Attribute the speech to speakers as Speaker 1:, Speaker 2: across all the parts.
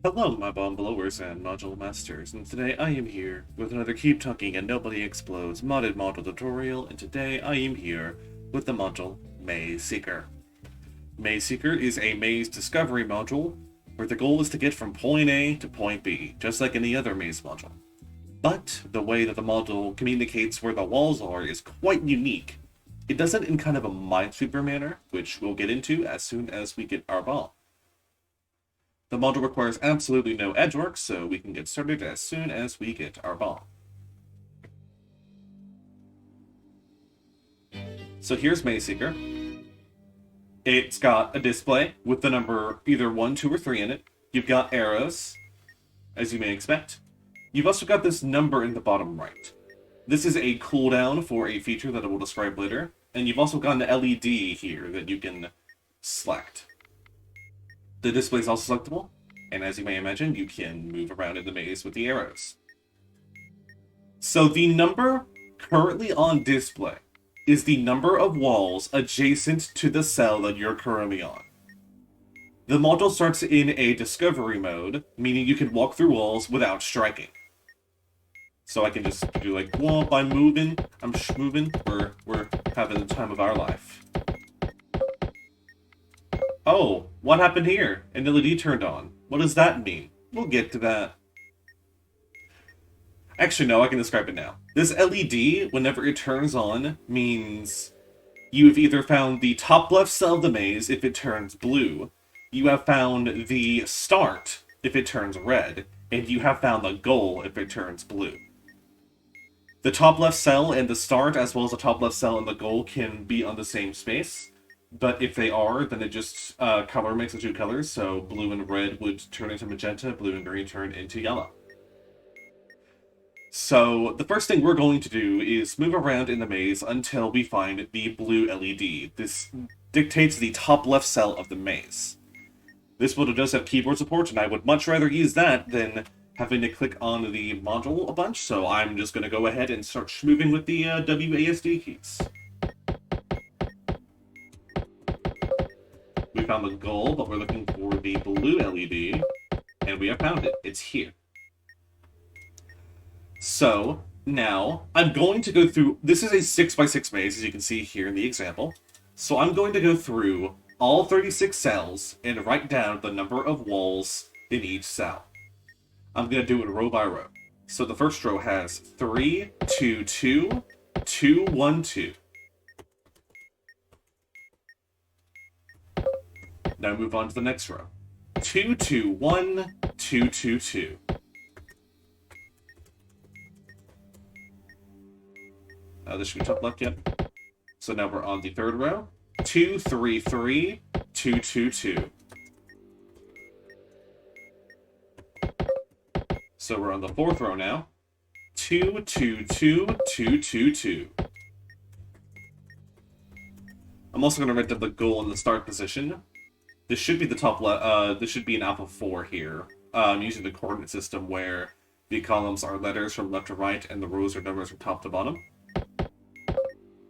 Speaker 1: Hello, my bomb blowers and module masters, and today I am here with another Keep Talking and Nobody Explodes modded module tutorial, and today I am here with the module Mazeseeker. Mazeseeker is a maze discovery module where the goal is to get from point A to point B, just like any other maze module. But the way that the module communicates where the walls are is quite unique. It does it in kind of a Minesweeper manner, which we'll get into as soon as we get our bomb. The module requires absolutely no edge work, so we can get started as soon as we get our bomb. So here's Mineseeker. It's got a display with the number either 1, 2, or 3 in it. You've got arrows, as you may expect. You've also got this number in the bottom right. This is a cooldown for a feature that I will describe later, and you've also got an LED here that you can select. The display is also selectable, and as you may imagine, you can move around in the maze with the arrows. So the number currently on display is the number of walls adjacent to the cell that you're currently on. The module starts in a discovery mode, meaning you can walk through walls without striking. So I can just do like, well, by moving, I'm moving, we're having the time of our life. Oh, what happened here? An LED turned on. What does that mean? We'll get to that. Actually, no, I can describe it now. This LED, whenever it turns on, means you've either found the top left cell of the maze if it turns blue, you have found the start if it turns red, and you have found the goal if it turns blue. The top left cell and the start, as well as the top left cell and the goal, can be on the same space. But if they are, then it just color makes the two colors, so blue and red would turn into magenta, blue and green turn into yellow. So the first thing we're going to do is move around in the maze until we find the blue LED. This dictates the top left cell of the maze. This module does have keyboard support, and I would much rather use that than having to click on the module a bunch, so I'm just going to go ahead and start moving with the WASD keys. We found the goal, but we're looking for the blue LED, and we have found it. It's here. So, now, I'm going to go through... This is a 6x6 maze, as you can see here in the example. So I'm going to go through all 36 cells and write down the number of walls in each cell. I'm going to do it row by row. So the first row has 3, 2, 2, 2, 1, 2. Now move on to the next row. 2, 2, 1, 2, 2, 2. This should be top left, yep. So now we're on the third row. 2, 3, 3, 2, 2, 2. So we're on the fourth row now. 2, 2, 2, 2, 2, 2. I'm also going to write down the goal in the start position. This should be the top left. This should be an alpha 4 here. I'm using the coordinate system where the columns are letters from left to right and the rows are numbers from top to bottom.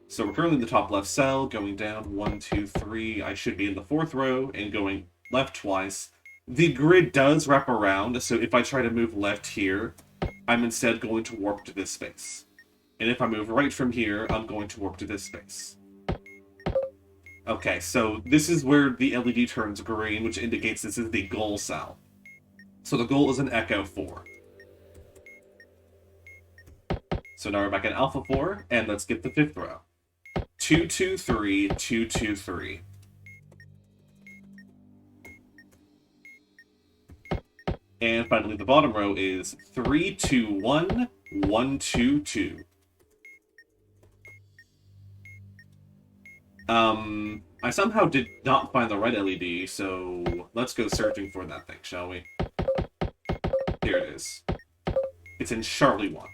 Speaker 1: So we're currently in the top left cell, going down 1, 2, 3. I should be in the fourth row and going left twice. The grid does wrap around, so if I try to move left here, I'm instead going to warp to this space. And if I move right from here, I'm going to warp to this space. Okay, so this is where the LED turns green, which indicates this is the goal cell. So the goal is an Echo 4. So now we're back at Alpha 4, and let's get the fifth row. 2, 2, 3, 2, 2, 3. And finally, the bottom row is 3, 2, 1, 1, 2, 2. I somehow did not find the right LED, so let's go searching for that thing, shall we? Here it is. It's in Charlie 1.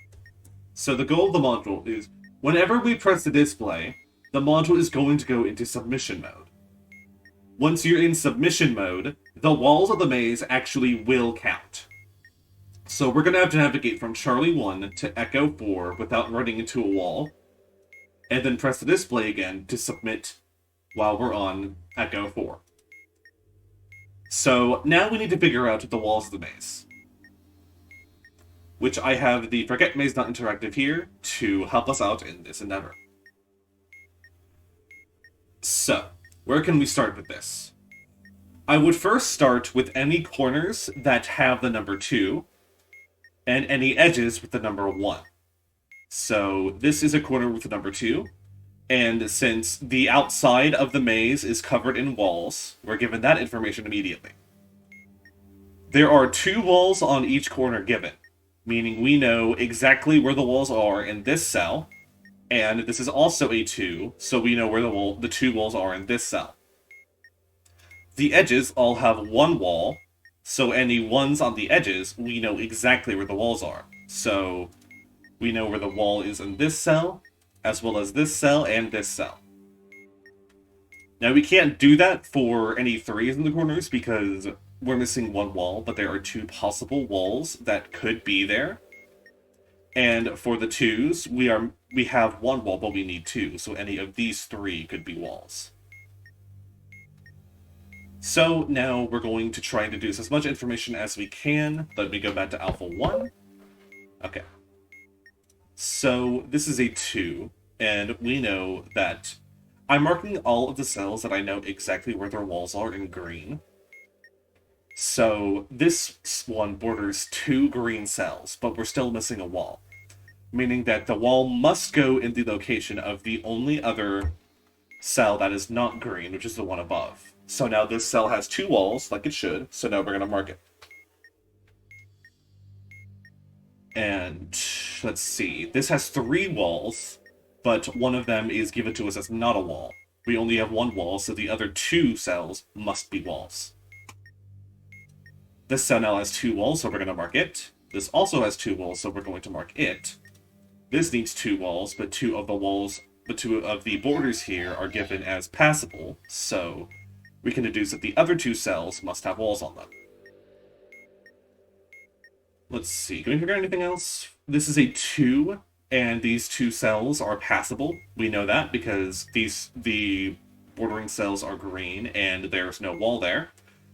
Speaker 1: So the goal of the module is, whenever we press the display, the module is going to go into submission mode. Once you're in submission mode, the walls of the maze actually will count. So we're going to have to navigate from Charlie 1 to Echo 4 without running into a wall, and then press the display again to submit while we're on Echo 4. So now we need to figure out the walls of the maze, which I have the Forget Maze Not Interactive here to help us out in this endeavor. So, where can we start with this? I would first start with any corners that have the number 2, and any edges with the number 1. So, this is a corner with the number 2, and since the outside of the maze is covered in walls, we're given that information immediately. There are 2 walls on each corner given, meaning we know exactly where the walls are in this cell, and this is also a 2, so we know where the 2 walls are in this cell. The edges all have 1 wall, so any ones on the edges, we know exactly where the walls are. So we know where the wall is in this cell, as well as this cell and this cell. Now we can't do that for any 3s in the corners because we're missing 1 wall, but there are 2 possible walls that could be there. And for the 2s, we have 1 wall, but we need 2, so any of these 3 could be walls. So now we're going to try and deduce as much information as we can. Let me go back to Alpha 1. Okay. So this is a 2, and we know that I'm marking all of the cells that I know exactly where their walls are in green. So this one borders 2 green cells, but we're still missing a wall. Meaning that the wall must go in the location of the only other cell that is not green, which is the one above. So now this cell has 2 walls, like it should, so now we're going to mark it. And let's see, this has 3 walls, but one of them is given to us as not a wall. We only have 1 wall, so the other 2 cells must be walls. This cell now has 2 walls, so we're going to mark it. This also has 2 walls, so we're going to mark it. This needs 2 walls, but 2 of the borders here are given as passable, so we can deduce that the other 2 cells must have walls on them. Let's see, can we figure out anything else? This is a 2, and these 2 cells are passable. We know that because the bordering cells are green, and there's no wall there.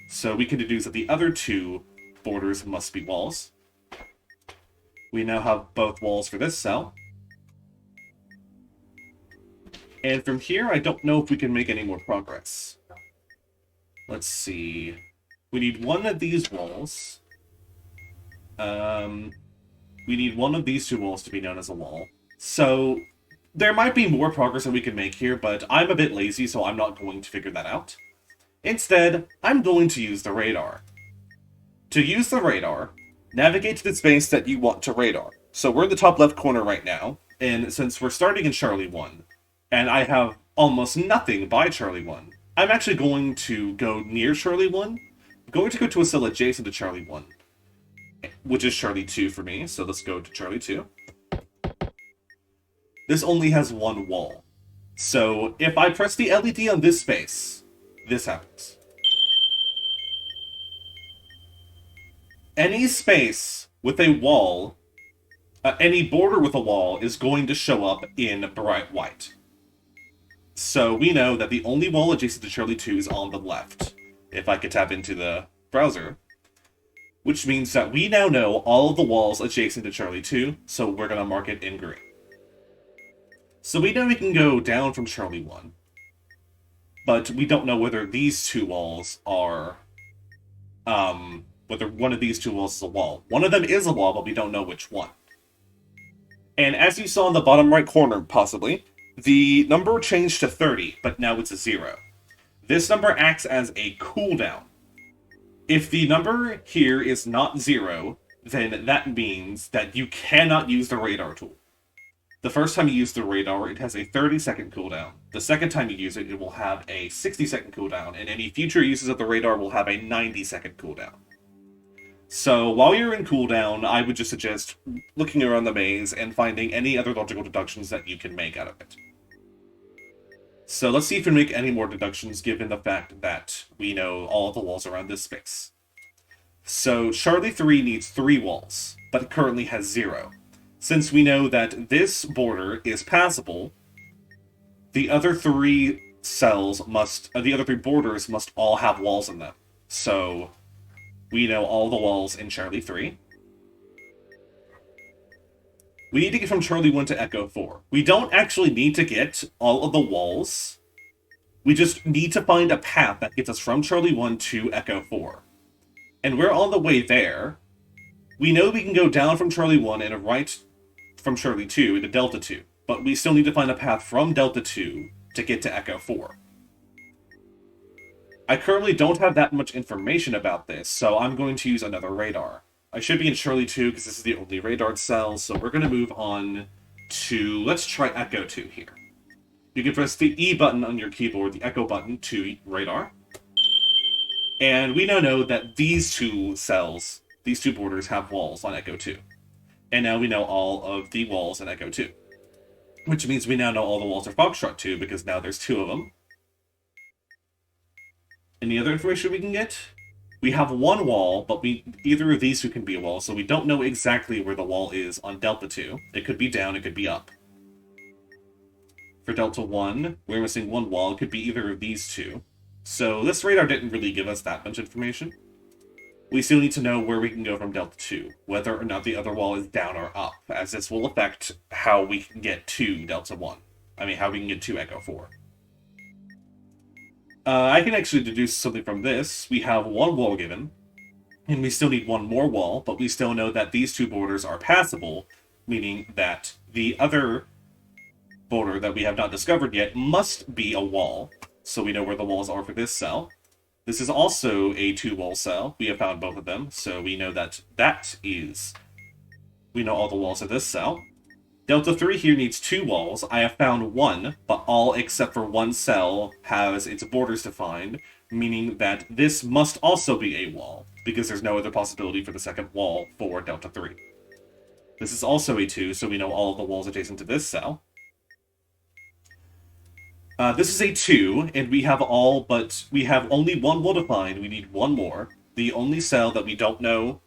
Speaker 1: So we can deduce that the other 2 borders must be walls. We now have both walls for this cell. And from here, I don't know if we can make any more progress. Let's see. We need 1 of these walls. We need 1 of these 2 walls to be known as a wall. So there might be more progress that we can make here, but I'm a bit lazy, so I'm not going to figure that out. Instead, I'm going to use the radar. To use the radar, navigate to the space that you want to radar. So we're in the top left corner right now, and since we're starting in Charlie 1, and I have almost nothing by Charlie 1, I'm actually going to go near Charlie 1. I'm going to go to a cell adjacent to Charlie 1, which is Charlie 2 for me, so let's go to Charlie 2. This only has 1 wall. So if I press the LED on this space, this happens. Any space with a wall, any border with a wall is going to show up in bright white. So we know that the only wall adjacent to Charlie 2 is on the left, if I could tap into the browser. Which means that we now know all of the walls adjacent to Charlie 2, so we're going to mark it in green. So we know we can go down from Charlie 1, but we don't know whether these 2 walls are, whether one of these 2 walls is a wall. One of them is a wall, but we don't know which one. And as you saw in the bottom right corner, possibly, the number changed to 30, but now it's a 0. This number acts as a cooldown. If the number here is not 0, then that means that you cannot use the radar tool. The first time you use the radar, it has a 30-second cooldown. The second time you use it, it will have a 60-second cooldown, and any future uses of the radar will have a 90-second cooldown. So while you're in cooldown, I would just suggest looking around the maze and finding any other logical deductions that you can make out of it. So let's see if we can make any more deductions given the fact that we know all of the walls around this space. So Charlie 3 needs 3 walls, but it currently has 0. Since we know that this border is passable, the other 3 cells the other 3 borders must all have walls in them. So we know all the walls in Charlie 3. We need to get from Charlie 1 to Echo 4. We don't actually need to get all of the walls. We just need to find a path that gets us from Charlie 1 to Echo 4. And we're on the way there. We know we can go down from Charlie 1 and right from Charlie 2 into Delta 2. But we still need to find a path from Delta 2 to get to Echo 4. I currently don't have that much information about this, so I'm going to use another radar. I should be in Charlie 2 because this is the only radar cell, so we're going to move on to... Let's try Echo 2 here. You can press the E button on your keyboard, the Echo button, to radar. And we now know that these two cells, these two borders, have walls on Echo 2. And now we know all of the walls in Echo 2. Which means we now know all the walls are Foxtrot 2, because now there's 2 of them. Any other information we can get? We have one wall, but either of these two can be a wall, so we don't know exactly where the wall is on Delta 2. It could be down, it could be up. For Delta 1, we're missing one wall. It could be either of these two. So this radar didn't really give us that much information. We still need to know where we can go from Delta 2, whether or not the other wall is down or up, as this will affect how we can get to Delta 1. I mean, how we can get to Echo 4. I can actually deduce something from this. We have one wall given, and we still need one more wall, but we still know that these two borders are passable, meaning that the other border that we have not discovered yet must be a wall, so we know where the walls are for this cell. This is also a 2-wall cell. We have found both of them, so we know that we know all the walls of this cell. Delta 3 here needs 2 walls. I have found one, but all except for one cell has its borders defined, meaning that this must also be a wall, because there's no other possibility for the second wall for Delta 3. This is also a 2, so we know all of the walls adjacent to this cell. This is a 2, and we have only one wall defined. We need one more. The only cell that we don't know,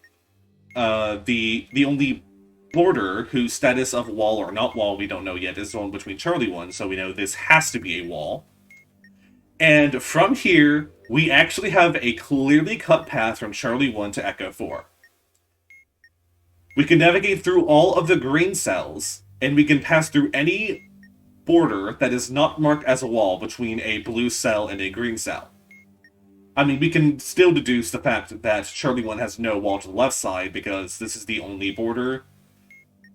Speaker 1: the only border whose status of wall or not wall we don't know yet is the one between Charlie 1, so we know this has to be a wall. And from here, we actually have a clearly cut path from Charlie 1 to Echo 4. We can navigate through all of the green cells, and we can pass through any border that is not marked as a wall between a blue cell and a green cell. I mean, we can still deduce the fact that Charlie 1 has no wall to the left side, because this is the only border.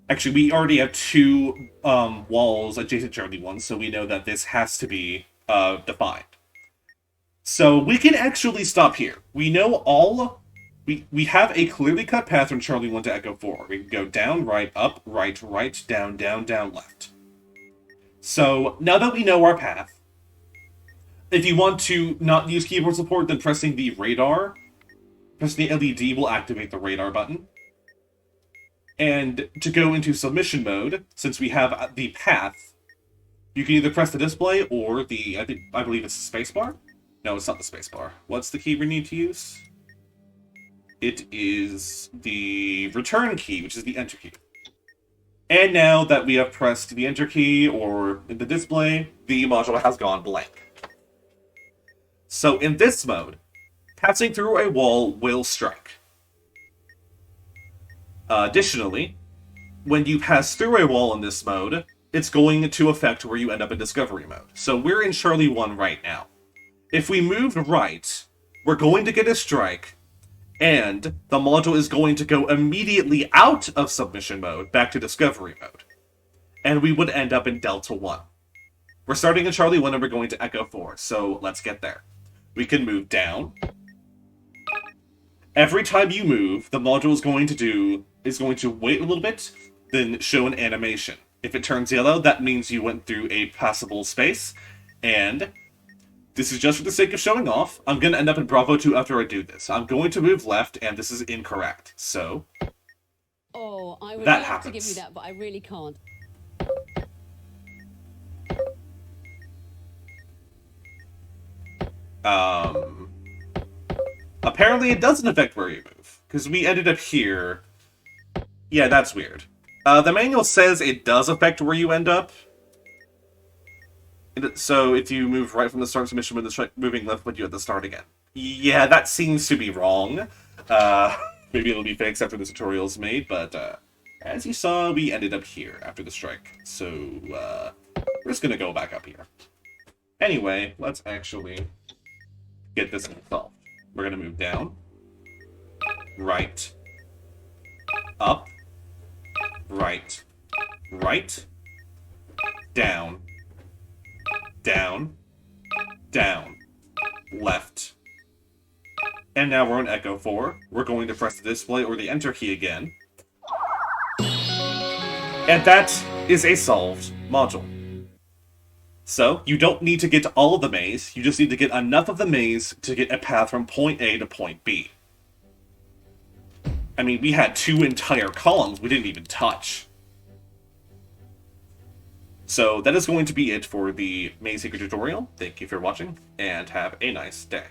Speaker 1: Actually, we already have 2 walls adjacent to Charlie 1, so we know that this has to be defined. So we can actually stop here. We know we have a clearly cut path from Charlie 1 to Echo 4. We can go down, right, up, right, right, down, down, down, left. So now that we know our path, if you want to not use keyboard support, then pressing the LED will activate the radar button. And to go into submission mode, since we have the path, you can either press the display or I believe it's the spacebar? No, it's not the spacebar. What's the key we need to use? It is the return key, which is the enter key. And now that we have pressed the enter key or the display, the module has gone blank. So in this mode, passing through a wall will strike. Additionally, when you pass through a wall in this mode, it's going to affect where you end up in discovery mode. So we're in Charlie 1 right now. If we move right, we're going to get a strike, and the module is going to go immediately out of submission mode back to discovery mode. And we would end up in Delta 1. We're starting in Charlie 1 and we're going to Echo 4, so let's get there. We can move down. Every time you move, the module is going to wait a little bit, then show an animation. If it turns yellow, that means you went through a passable space, and this is just for the sake of showing off. I'm going to end up in Bravo 2 after I do this. I'm going to move left, and this is incorrect, so
Speaker 2: oh, I would
Speaker 1: that
Speaker 2: love
Speaker 1: happens.
Speaker 2: to give you that, but I really can't.
Speaker 1: Apparently it doesn't affect where you move, because we ended up here. Yeah, that's weird. The manual says it does affect where you end up. So if you move right from the start submission, when moving left put you at the start again. Yeah, that seems to be wrong. Maybe it'll be fixed after the tutorial's made, but as you saw, we ended up here after the strike. So, we're just gonna go back up here. Anyway, let's actually get this solved. We're gonna move down, right, up, right, right, down, down, down, left. And now we're on Echo 4. We're going to press the display or the Enter key again. And that is a solved module. So, you don't need to get to all of the maze, you just need to get enough of the maze to get a path from point A to point B. I mean, we had 2 entire columns we didn't even touch. So, that is going to be it for the Minesweeper tutorial. Thank you for watching, and have a nice day.